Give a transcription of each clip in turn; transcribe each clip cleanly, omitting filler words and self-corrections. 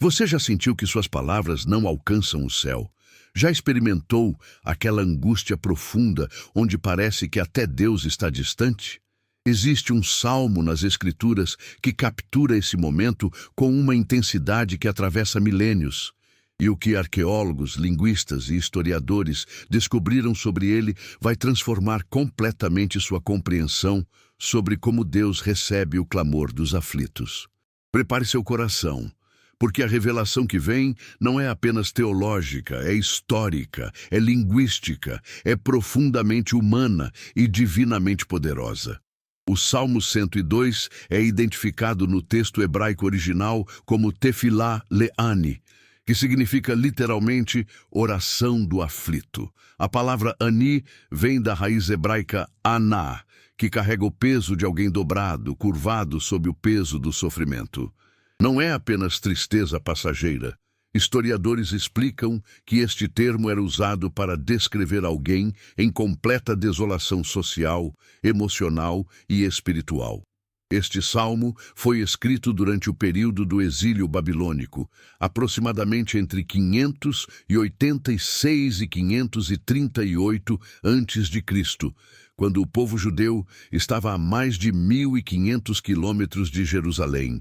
Você já sentiu que suas palavras não alcançam o céu? Já experimentou aquela angústia profunda onde parece que até Deus está distante? Existe um salmo nas Escrituras que captura esse momento com uma intensidade que atravessa milênios. E o que arqueólogos, linguistas e historiadores descobriram sobre ele vai transformar completamente sua compreensão sobre como Deus recebe o clamor dos aflitos. Prepare seu coração, porque a revelação que vem não é apenas teológica, é histórica, é linguística, é profundamente humana e divinamente poderosa. O Salmo 102 é identificado no texto hebraico original como Tefilá Le'ani, que significa literalmente oração do aflito. A palavra ani vem da raiz hebraica aná, que carrega o peso de alguém dobrado, curvado sob o peso do sofrimento. Não é apenas tristeza passageira. Historiadores explicam que este termo era usado para descrever alguém em completa desolação social, emocional e espiritual. Este salmo foi escrito durante o período do exílio babilônico, aproximadamente entre 586 e 538 a.C., quando o povo judeu estava a mais de 1.500 quilômetros de Jerusalém,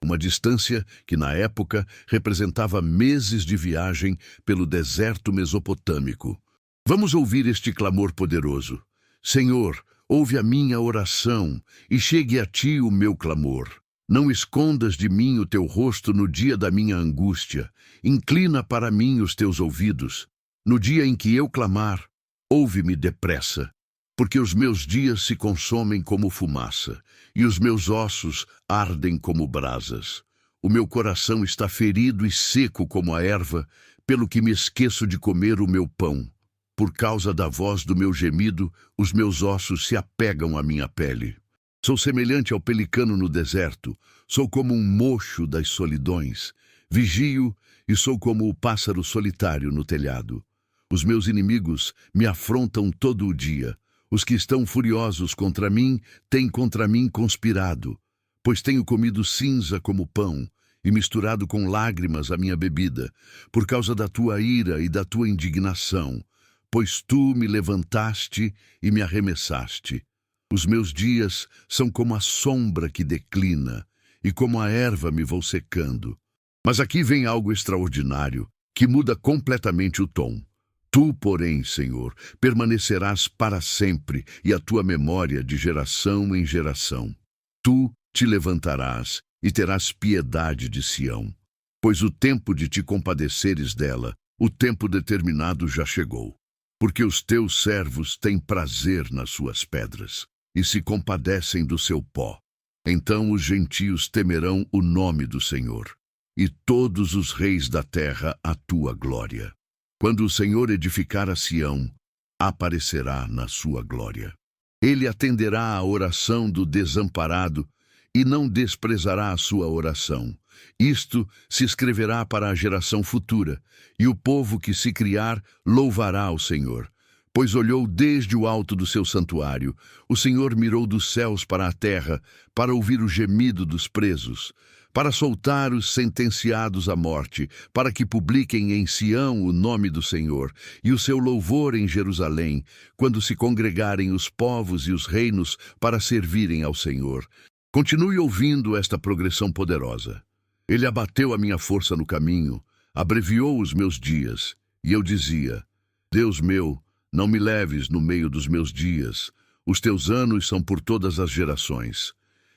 uma distância que na época representava meses de viagem pelo deserto mesopotâmico. Vamos ouvir este clamor poderoso. Senhor, ouve a minha oração e chegue a ti o meu clamor. Não escondas de mim o teu rosto no dia da minha angústia. Inclina para mim os teus ouvidos. No dia em que eu clamar, ouve-me depressa. Porque os meus dias se consomem como fumaça, e os meus ossos ardem como brasas. O meu coração está ferido e seco como a erva, pelo que me esqueço de comer o meu pão. Por causa da voz do meu gemido, os meus ossos se apegam à minha pele. Sou semelhante ao pelicano no deserto, sou como um mocho das solidões. Vigio e sou como o pássaro solitário no telhado. Os meus inimigos me afrontam todo o dia. Os que estão furiosos contra mim têm contra mim conspirado, pois tenho comido cinza como pão e misturado com lágrimas a minha bebida, por causa da tua ira e da tua indignação, pois tu me levantaste e me arremessaste. Os meus dias são como a sombra que declina, e como a erva me vou secando. Mas aqui vem algo extraordinário, que muda completamente o tom. Tu, porém, Senhor, permanecerás para sempre, e a tua memória de geração em geração. Tu te levantarás e terás piedade de Sião, pois o tempo de te compadeceres dela, o tempo determinado já chegou. Porque os teus servos têm prazer nas suas pedras, e se compadecem do seu pó. Então os gentios temerão o nome do Senhor, e todos os reis da terra a tua glória. Quando o Senhor edificar a Sião, aparecerá na sua glória. Ele atenderá à oração do desamparado e não desprezará a sua oração. Isto se escreverá para a geração futura, e o povo que se criar louvará ao Senhor. Pois olhou desde o alto do seu santuário, o Senhor mirou dos céus para a terra, para ouvir o gemido dos presos, para soltar os sentenciados à morte, para que publiquem em Sião o nome do Senhor, e o seu louvor em Jerusalém, quando se congregarem os povos e os reinos para servirem ao Senhor. Continue ouvindo esta progressão poderosa. Ele abateu a minha força no caminho, abreviou os meus dias, e eu dizia: Deus meu, não me leves no meio dos meus dias, os teus anos são por todas as gerações.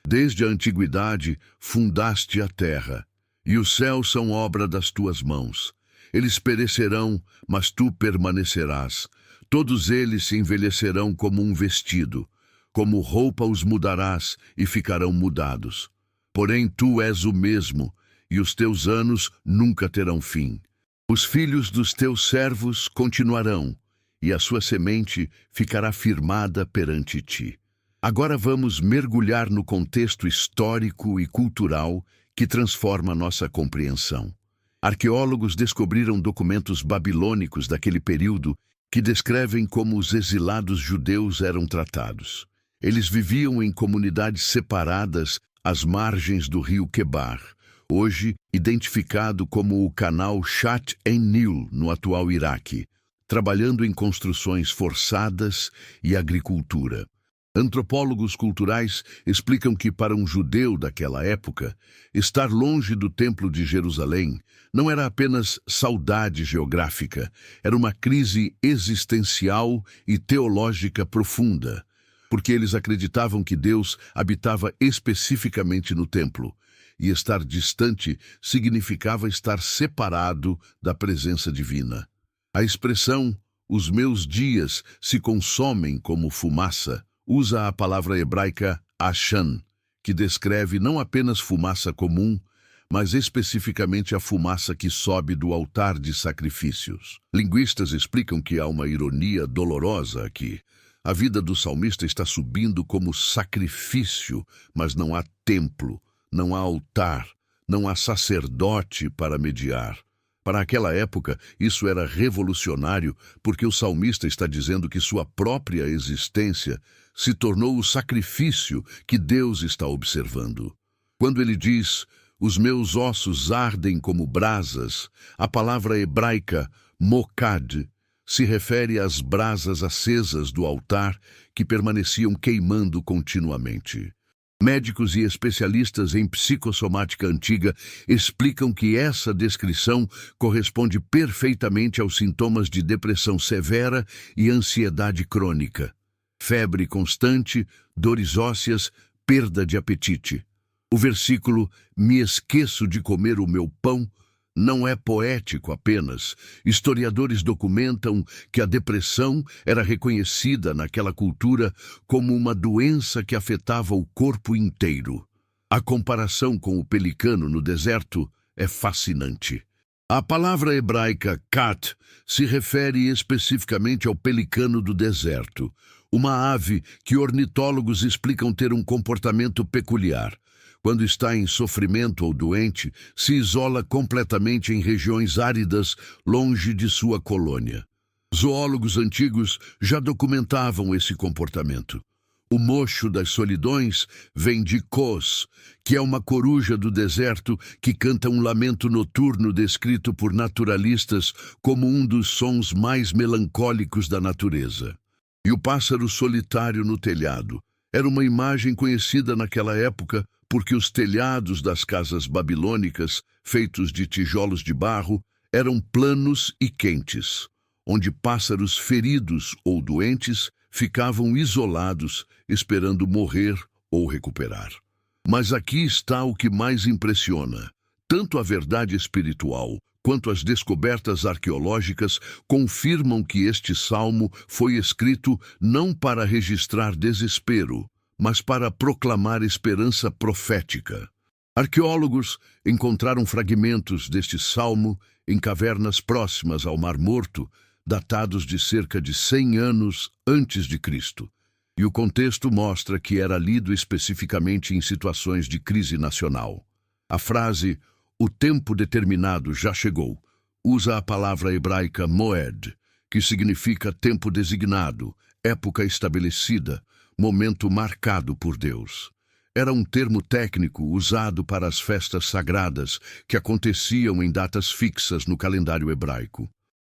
Desde a antiguidade fundaste a terra, e os céus são obra das tuas mãos. Eles perecerão, mas tu permanecerás. Todos eles se envelhecerão como um vestido. Como roupa os mudarás e ficarão mudados. Porém tu és o mesmo, e os teus anos nunca terão fim. Os filhos dos teus servos continuarão, e a sua semente ficará firmada perante ti. Agora vamos mergulhar no contexto histórico e cultural que transforma nossa compreensão. Arqueólogos descobriram documentos babilônicos daquele período que descrevem como os exilados judeus eram tratados. Eles viviam em comunidades separadas às margens do rio Quebar, hoje identificado como o canal Shat en-Nil, no atual Iraque, trabalhando em construções forçadas e agricultura. Antropólogos culturais explicam que, para um judeu daquela época, estar longe do Templo de Jerusalém não era apenas saudade geográfica, era uma crise existencial e teológica profunda, porque eles acreditavam que Deus habitava especificamente no templo, e estar distante significava estar separado da presença divina. A expressão "os meus dias se consomem como fumaça" usa a palavra hebraica ashan, que descreve não apenas fumaça comum, mas especificamente a fumaça que sobe do altar de sacrifícios. Linguistas explicam que há uma ironia dolorosa aqui. A vida do salmista está subindo como sacrifício, mas não há templo, não há altar, não há sacerdote para mediar. Para aquela época, isso era revolucionário, porque o salmista está dizendo que sua própria existência se tornou o sacrifício que Deus está observando. Quando ele diz, "Os meus ossos ardem como brasas", a palavra hebraica mokad se refere às brasas acesas do altar que permaneciam queimando continuamente. Médicos e especialistas em psicossomática antiga explicam que essa descrição corresponde perfeitamente aos sintomas de depressão severa e ansiedade crônica, febre constante, dores ósseas, perda de apetite. O versículo "me esqueço de comer o meu pão" não é poético apenas. Historiadores documentam que a depressão era reconhecida naquela cultura como uma doença que afetava o corpo inteiro. A comparação com o pelicano no deserto é fascinante. A palavra hebraica kat se refere especificamente ao pelicano do deserto, uma ave que ornitólogos explicam ter um comportamento peculiar. Quando está em sofrimento ou doente, se isola completamente em regiões áridas, longe de sua colônia. Zoólogos antigos já documentavam esse comportamento. O mocho das solidões vem de Kos, que é uma coruja do deserto que canta um lamento noturno descrito por naturalistas como um dos sons mais melancólicos da natureza. E o pássaro solitário no telhado era uma imagem conhecida naquela época porque os telhados das casas babilônicas, feitos de tijolos de barro, eram planos e quentes, onde pássaros feridos ou doentes ficavam isolados, esperando morrer ou recuperar. Mas aqui está o que mais impressiona. Tanto a verdade espiritual quanto as descobertas arqueológicas confirmam que este salmo foi escrito não para registrar desespero, mas para proclamar esperança profética. Arqueólogos encontraram fragmentos deste salmo em cavernas próximas ao Mar Morto, datados de cerca de 100 anos antes de Cristo. E o contexto mostra que era lido especificamente em situações de crise nacional. A frase "o tempo determinado já chegou" usa a palavra hebraica moed, que significa tempo designado, época estabelecida, momento marcado por Deus. Era um termo técnico usado para as festas sagradas que aconteciam em datas fixas no calendário hebraico.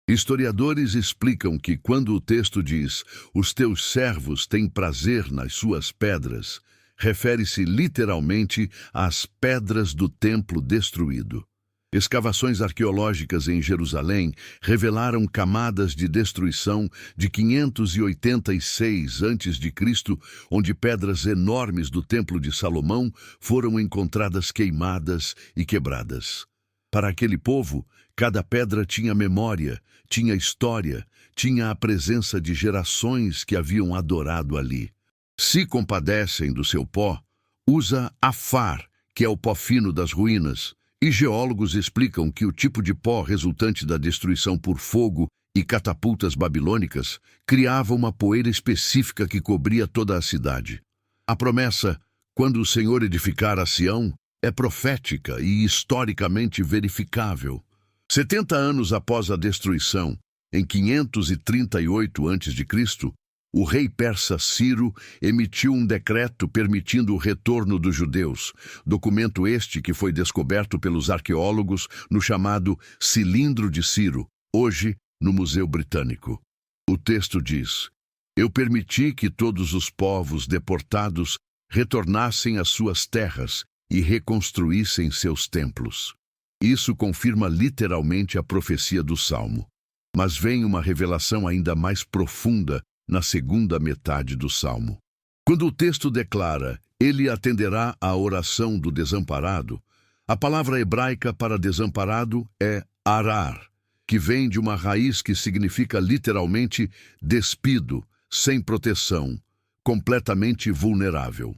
Historiadores explicam que quando o texto diz "os teus servos têm prazer nas suas pedras", refere-se literalmente às pedras do templo destruído. Escavações arqueológicas em Jerusalém revelaram camadas de destruição de 586 a.C., onde pedras enormes do Templo de Salomão foram encontradas queimadas e quebradas. Para aquele povo, cada pedra tinha memória, tinha história, tinha a presença de gerações que haviam adorado ali. Se compadecem do seu pó, usa afar, que é o pó fino das ruínas. E geólogos explicam que o tipo de pó resultante da destruição por fogo e catapultas babilônicas criava uma poeira específica que cobria toda a cidade. A promessa, quando o Senhor edificar a Sião, é profética e historicamente verificável. 70 anos após a destruição, em 538 a.C., O rei persa Ciro emitiu um decreto permitindo o retorno dos judeus, documento este que foi descoberto pelos arqueólogos no chamado Cilindro de Ciro, hoje no Museu Britânico. O texto diz: Eu permiti que todos os povos deportados retornassem às suas terras e reconstruíssem seus templos. Isso confirma literalmente a profecia do Salmo. Mas vem uma revelação ainda mais profunda na segunda metade do Salmo. Quando o texto declara, ele atenderá à oração do desamparado, a palavra hebraica para desamparado é arar, que vem de uma raiz que significa literalmente despido, sem proteção, completamente vulnerável.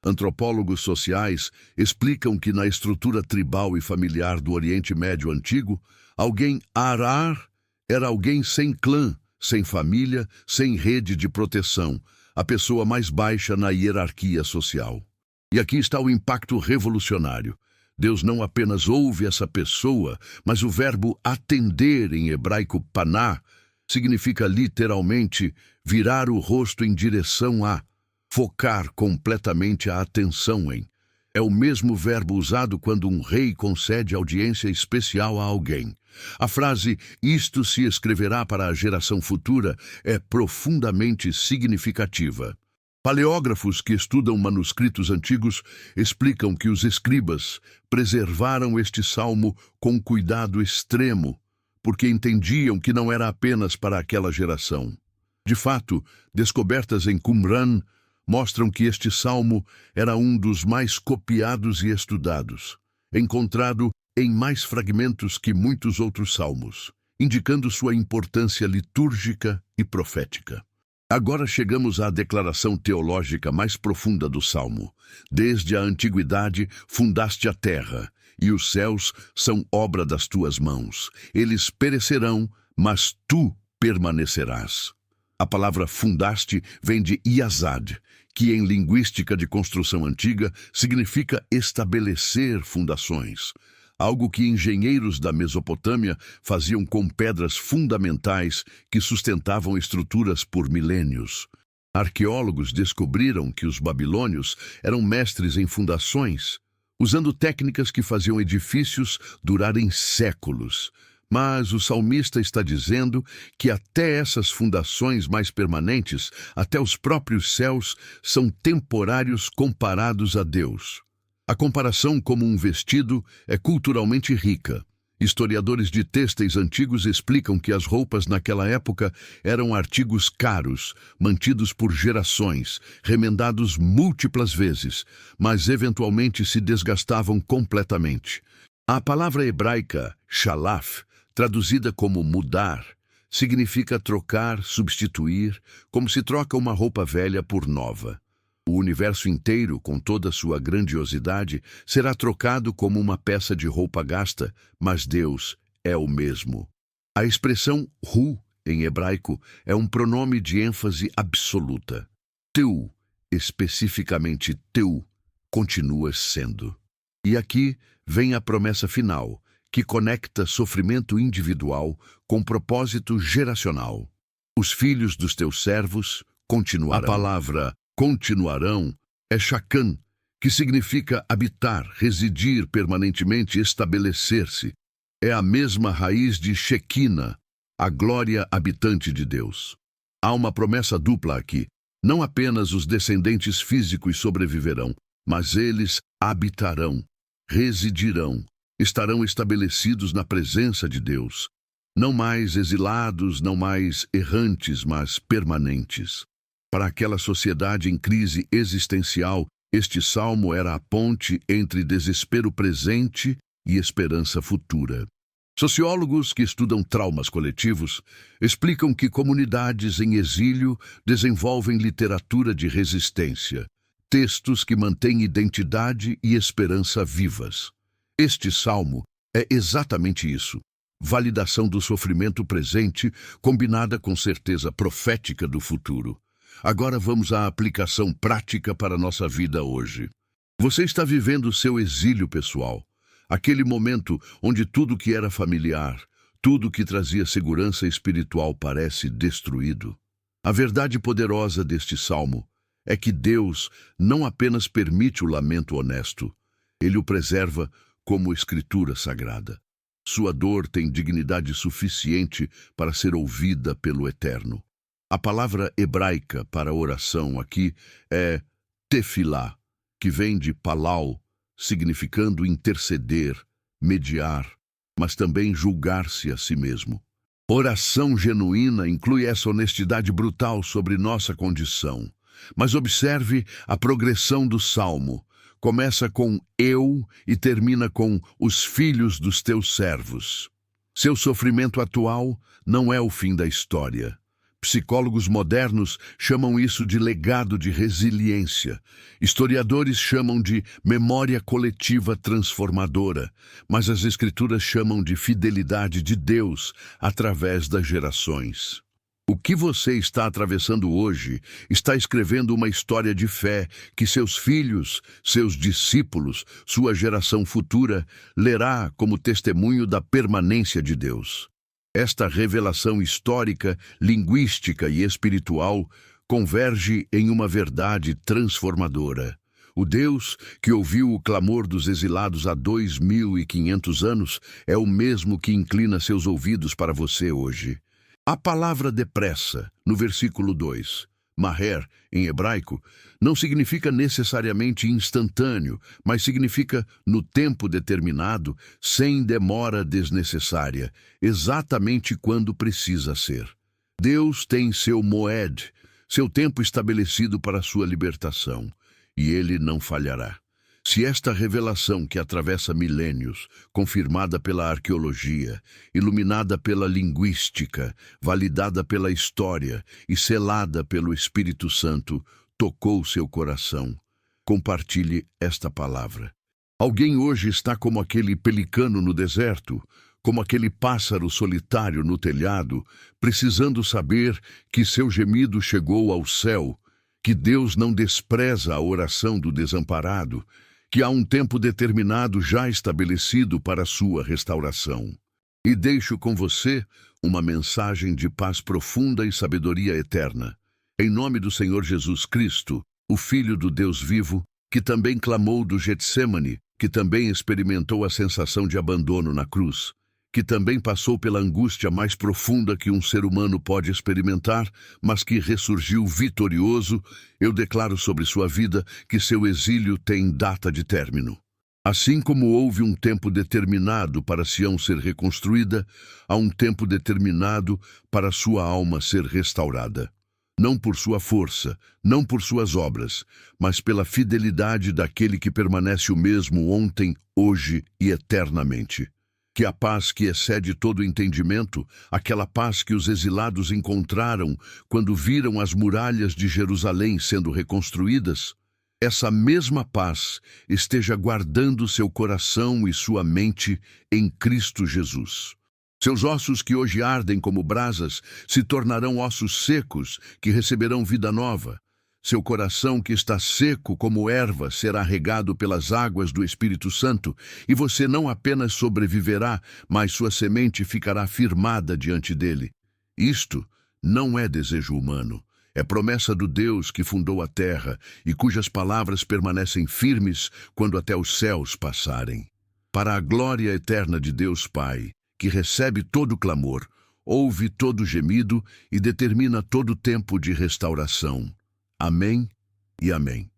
Antropólogos sociais explicam que na estrutura tribal e familiar do Oriente Médio Antigo, alguém arar era alguém sem clã, sem família, sem rede de proteção, a pessoa mais baixa na hierarquia social. E aqui está o impacto revolucionário. Deus não apenas ouve essa pessoa, mas o verbo atender em hebraico paná significa literalmente virar o rosto em direção a, focar completamente a atenção em. É o mesmo verbo usado quando um rei concede audiência especial a alguém. A frase "isto se escreverá para a geração futura" é profundamente significativa. Paleógrafos que estudam manuscritos antigos explicam que os escribas preservaram este salmo com cuidado extremo, porque entendiam que não era apenas para aquela geração. De fato, descobertas em Qumran mostram que este salmo era um dos mais copiados e estudados, encontrado em mais fragmentos que muitos outros salmos, indicando sua importância litúrgica e profética. Agora chegamos à declaração teológica mais profunda do salmo. Desde a antiguidade fundaste a terra, e os céus são obra das tuas mãos. Eles perecerão, mas tu permanecerás. A palavra fundaste vem de iazad, que em linguística de construção antiga significa estabelecer fundações, algo que engenheiros da Mesopotâmia faziam com pedras fundamentais que sustentavam estruturas por milênios. Arqueólogos descobriram que os babilônios eram mestres em fundações, usando técnicas que faziam edifícios durarem séculos. Mas o salmista está dizendo que até essas fundações mais permanentes, até os próprios céus, são temporários comparados a Deus. A comparação como um vestido é culturalmente rica. Historiadores de têxteis antigos explicam que as roupas naquela época eram artigos caros, mantidos por gerações, remendados múltiplas vezes, mas eventualmente se desgastavam completamente. A palavra hebraica shalaf, traduzida como mudar, significa trocar, substituir, como se troca uma roupa velha por nova. O universo inteiro, com toda a sua grandiosidade, será trocado como uma peça de roupa gasta, mas Deus é o mesmo. A expressão hu, em hebraico, é um pronome de ênfase absoluta. Teu, especificamente teu, continua sendo. E aqui vem a promessa final, que conecta sofrimento individual com propósito geracional. Os filhos dos teus servos continuarão. A palavra continuarão é shakan, que significa habitar, residir permanentemente, estabelecer-se. É a mesma raiz de Shekinah, a glória habitante de Deus. Há uma promessa dupla aqui. Não apenas os descendentes físicos sobreviverão, mas eles habitarão, residirão, estarão estabelecidos na presença de Deus. Não mais exilados, não mais errantes, mas permanentes. Para aquela sociedade em crise existencial, este salmo era a ponte entre desespero presente e esperança futura. Sociólogos que estudam traumas coletivos explicam que comunidades em exílio desenvolvem literatura de resistência, textos que mantêm identidade e esperança vivas. Este salmo é exatamente isso, validação do sofrimento presente combinada com certeza profética do futuro. Agora vamos à aplicação prática para a nossa vida hoje. Você está vivendo seu exílio pessoal, aquele momento onde tudo que era familiar, tudo que trazia segurança espiritual parece destruído. A verdade poderosa deste salmo é que Deus não apenas permite o lamento honesto, Ele o preserva como escritura sagrada. Sua dor tem dignidade suficiente para ser ouvida pelo Eterno. A palavra hebraica para oração aqui é tefilá, que vem de palau, significando interceder, mediar, mas também julgar-se a si mesmo. Oração genuína inclui essa honestidade brutal sobre nossa condição. Mas observe a progressão do salmo. Começa com eu e termina com os filhos dos teus servos. Seu sofrimento atual não é o fim da história. Psicólogos modernos chamam isso de legado de resiliência. Historiadores chamam de memória coletiva transformadora, mas as Escrituras chamam de fidelidade de Deus através das gerações. O que você está atravessando hoje está escrevendo uma história de fé que seus filhos, seus discípulos, sua geração futura lerá como testemunho da permanência de Deus. Esta revelação histórica, linguística e espiritual converge em uma verdade transformadora. O Deus que ouviu o clamor dos exilados há 2.500 anos é o mesmo que inclina seus ouvidos para você hoje. A palavra depressa, no versículo 2, maher, em hebraico, não significa necessariamente instantâneo, mas significa no tempo determinado, sem demora desnecessária, exatamente quando precisa ser. Deus tem seu moed, seu tempo estabelecido para sua libertação, e Ele não falhará. Se esta revelação que atravessa milênios, confirmada pela arqueologia, iluminada pela linguística, validada pela história e selada pelo Espírito Santo, tocou seu coração, compartilhe esta palavra. Alguém hoje está como aquele pelicano no deserto, como aquele pássaro solitário no telhado, precisando saber que seu gemido chegou ao céu, que Deus não despreza a oração do desamparado, que há um tempo determinado já estabelecido para sua restauração. E deixo com você uma mensagem de paz profunda e sabedoria eterna. Em nome do Senhor Jesus Cristo, o Filho do Deus vivo, que também clamou do Getsêmani, que também experimentou a sensação de abandono na cruz, que também passou pela angústia mais profunda que um ser humano pode experimentar, mas que ressurgiu vitorioso, eu declaro sobre sua vida que seu exílio tem data de término. Assim como houve um tempo determinado para Sião ser reconstruída, há um tempo determinado para sua alma ser restaurada. Não por sua força, não por suas obras, mas pela fidelidade daquele que permanece o mesmo ontem, hoje e eternamente. Que a paz que excede todo entendimento, aquela paz que os exilados encontraram quando viram as muralhas de Jerusalém sendo reconstruídas, essa mesma paz esteja guardando seu coração e sua mente em Cristo Jesus. Seus ossos que hoje ardem como brasas se tornarão ossos secos que receberão vida nova. Seu coração que está seco como erva será regado pelas águas do Espírito Santo, e você não apenas sobreviverá, mas sua semente ficará firmada diante dele. Isto não é desejo humano, é promessa do Deus que fundou a terra e cujas palavras permanecem firmes quando até os céus passarem. Para a glória eterna de Deus Pai, que recebe todo clamor, ouve todo gemido e determina todo tempo de restauração. Amém e amém.